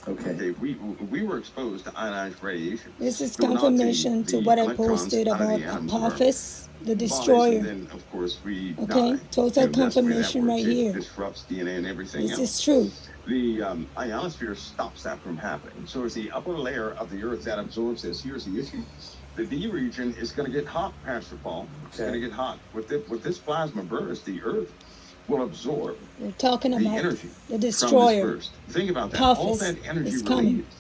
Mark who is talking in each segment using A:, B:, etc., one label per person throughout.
A: Okay.
B: We were exposed to ionized radiation.
C: This is confirmation to what I posted about Apophis, the destroyer.
B: And then, of course, we
C: okay,
B: die.
C: total confirmation right here.
B: It disrupts DNA and everything else.
C: This is true.
B: The ionosphere stops that from happening. So it's the upper layer of the Earth that absorbs this. Here's the issue. The D region is going to get hot, Pastor Paul. It's going to get hot. With this plasma burst, the Earth will absorb
C: We're talking
B: the
C: about
B: energy
C: the destroyer.
B: from this burst. Think about that.
C: Apophis
B: all that energy released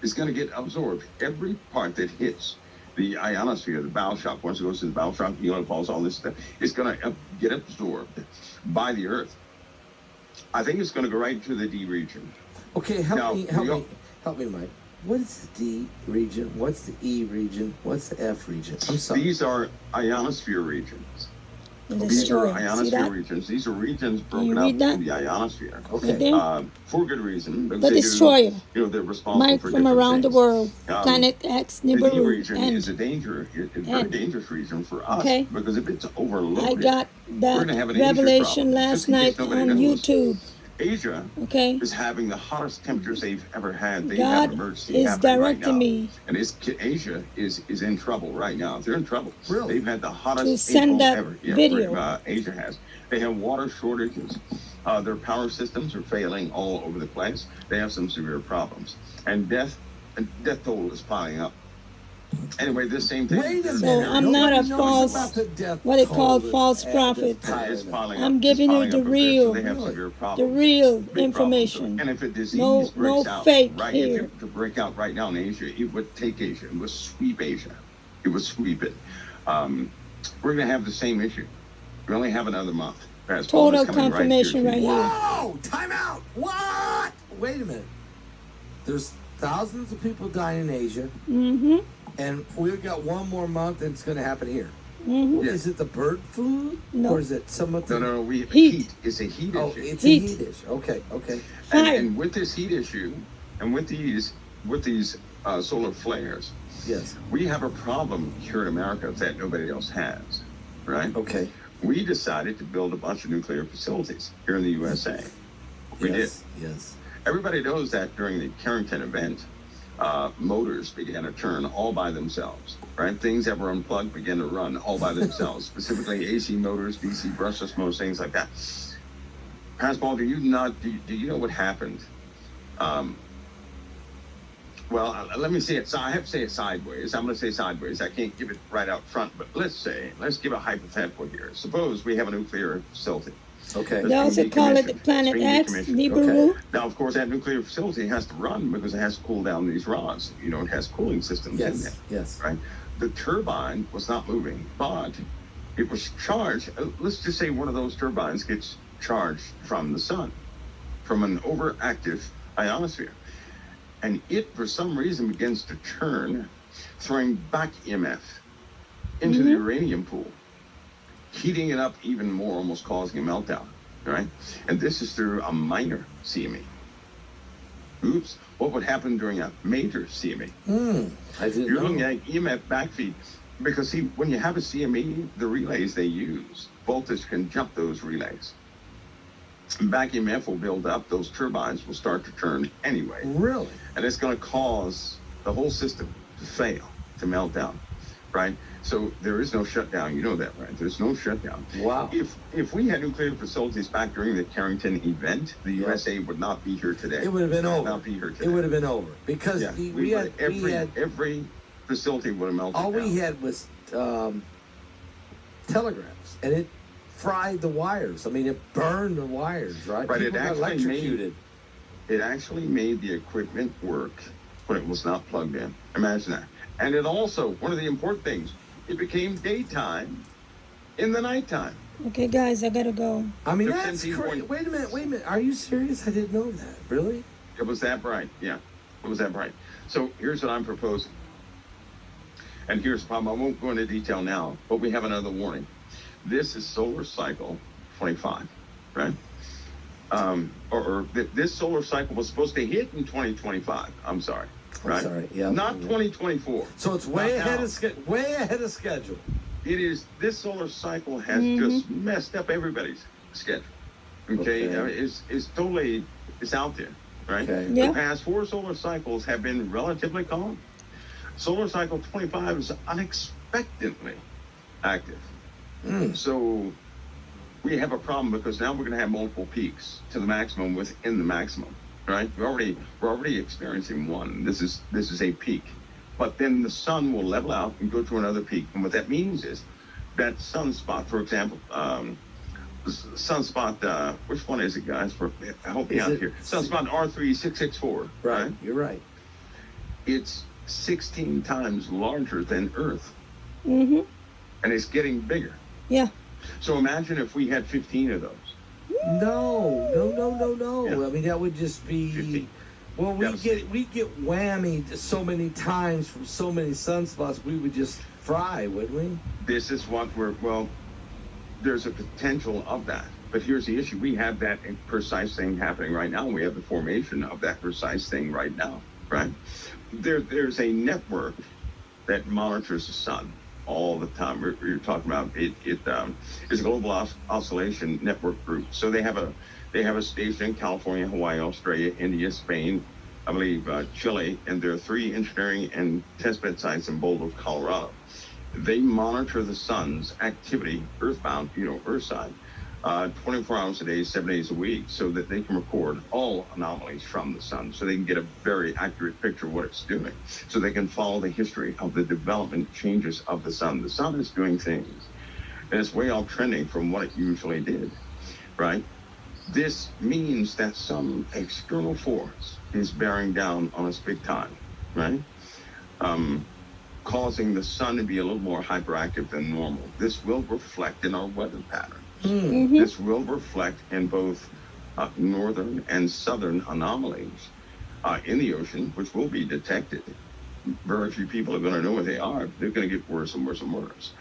B: is going to get absorbed. Every part that hits the ionosphere, the bow shock, once it goes to the bow shock, falls, all this stuff, is going to get absorbed by the Earth. I think it's going to go right to the D region.
A: Okay, help me, Mike. What is the D region? What's the E region? What's the F region? I'm sorry.
B: These are ionosphere regions.
C: The
B: These are
C: destroyer. See
B: ionosphere
C: that?
B: regions. These are regions broken up in the ionosphere.
A: Okay.
B: For good reason.
C: The destroyer.
B: They're responsible
C: Mike
B: for
C: from around
B: things.
C: the world. Planet X,
B: The D
C: Nibiru,
B: region is a very dangerous region for us because if it's overloaded,
C: I got
B: we're going to have
C: that
B: an
C: revelation
B: Asia
C: last
B: problem,
C: night on YouTube.
B: Asia is having the hottest temperatures they've ever had. They have an emergency
C: God is
B: happening right
C: directing
B: now.
C: me.
B: And Asia is in trouble right now. They're in trouble.
A: Really?
B: They've had the hottest
C: To send that
B: ever.
C: video.
B: Asia has. They have water shortages. Their power systems are failing all over the place. They have some severe problems. And death toll is piling up. Anyway, this same thing.
A: Wait a minute.
C: So I'm not a false, what they call false prophet. I'm giving you the real information.
B: And if a disease breaks out,
C: fake
B: right,
C: here.
B: if it to break out right now in Asia, it would take Asia. It would sweep Asia. It would sweep it. We're going to have the same issue. We only have another month.
C: Total confirmation right here.
A: Whoa! Time out! What? Wait a minute. There's thousands of people dying in Asia.
C: Mm-hmm.
A: And we've got one more month and it's going to happen here.
C: Mm-hmm.
A: Is it the bird flu?
C: No.
A: Or is it some of the...
B: No,
C: heat.
B: It's a heat issue.
A: Oh, it's
C: Heat.
A: a heat issue. Okay.
B: And with this heat issue, and with these solar flares,
A: yes,
B: we have a problem here in America that nobody else has, right?
A: Okay.
B: We decided to build a bunch of nuclear facilities here in the USA. We did.
A: Yes.
B: Everybody knows that during the Carrington event, motors began to turn all by themselves, right? Things that were unplugged began to run all by themselves, specifically AC motors, DC brushless motors, things like that. Pastor Paul, do you know what happened? Well, let me say it. I have to say it sideways. I'm going to say sideways. I can't give it right out front, but let's give a hypothetical here. Suppose we have a nuclear facility.
A: Okay.
C: They also call it the Planet X, Nibiru.
B: Okay. Now, of course, that nuclear facility has to run because it has to cool down these rods. It has cooling systems in there.
A: Yes.
B: Right? The turbine was not moving, but it was charged. Let's just say one of those turbines gets charged from the sun, from an overactive ionosphere. And it, for some reason, begins to turn, throwing back EMF into the uranium pool, heating it up even more, almost causing a meltdown, right? And this is through a minor CME. Oops, what would happen during a major CME? You're looking at EMF backfeed, because see, when you have a CME, the relays they use, voltage can jump those relays. Back EMF will build up, those turbines will start to turn anyway.
A: Really?
B: And it's going to cause the whole system to fail, to melt down, right? So there is no shutdown. You know that, right? There's no shutdown.
A: Wow.
B: If we had nuclear facilities back during the Carrington event, the USA would not be here today.
A: It would have been over.
B: Not be here today.
A: It would have been over because we had
B: every facility would have melted.
A: All
B: down.
A: we had was telegrams, and it fried the wires. I mean, it burned the wires, right?
B: But
A: People got electrocuted.
B: It actually made the equipment work when it was not plugged in. Imagine that. And it also, one of the important things, it became daytime in the nighttime.
C: Okay, guys, I gotta go.
A: I mean, that's crazy. Wait a minute. Are you serious? I didn't know that. Really?
B: It was that bright. Yeah, it was that bright. So here's what I'm proposing. And here's the problem. I won't go into detail now, but we have another warning. This is solar cycle 25, right? This solar cycle was supposed to hit in 2025. I'm sorry, right?
A: Sorry, yeah.
B: Not 2024.
A: So it's way ahead of schedule.
B: It is. This solar cycle has just messed up everybody's schedule. Okay. I mean, it's totally, it's out there. right?
A: Okay.
C: Yeah.
B: The past 4 solar cycles have been relatively calm. Solar cycle 25 is unexpectedly active. So we have a problem because now we're going to have multiple peaks to the maximum within the maximum, right? We're already experiencing one. This is a peak, but then the sun will level out and go to another peak. And what that means is that sunspot, for example, sunspot. Which one is it, guys? Help me out here. Sunspot R3664.
A: Right. You're right.
B: It's 16 times larger than Earth,
C: Mm-hmm.
B: and it's getting bigger.
C: Yeah.
B: So imagine if we had 15 of those.
A: No.
B: Yeah.
A: I mean, that would just be.
B: 15.
A: Well, we get whammied so many times from so many sunspots, we would just fry, wouldn't we?
B: This is what there's a potential of that. But here's the issue. We have that precise thing happening right now. We have the formation of that precise thing right now, right? There's a network that monitors the sun all the time. You're talking about it. It's a global oscillation network group. So they have a station in California, Hawaii, Australia, India, Spain, I believe Chile, and there are 3 engineering and testbed sites in Boulder, Colorado. They monitor the sun's activity, earthbound, Earthside, 24 hours a day, 7 days a week, so that they can record all anomalies from the sun, so they can get a very accurate picture of what it's doing, so they can follow the history of the development changes of the sun. The sun is doing things, and it's way off trending from what it usually did, right? This means that some external force is bearing down on us big time, right? Causing the sun to be a little more hyperactive than normal. This will reflect in our weather patterns.
C: Mm-hmm.
B: This will reflect in both northern and southern anomalies in the ocean, which will be detected. Very few people are going to know what they are. They're going to get worse and worse and worse.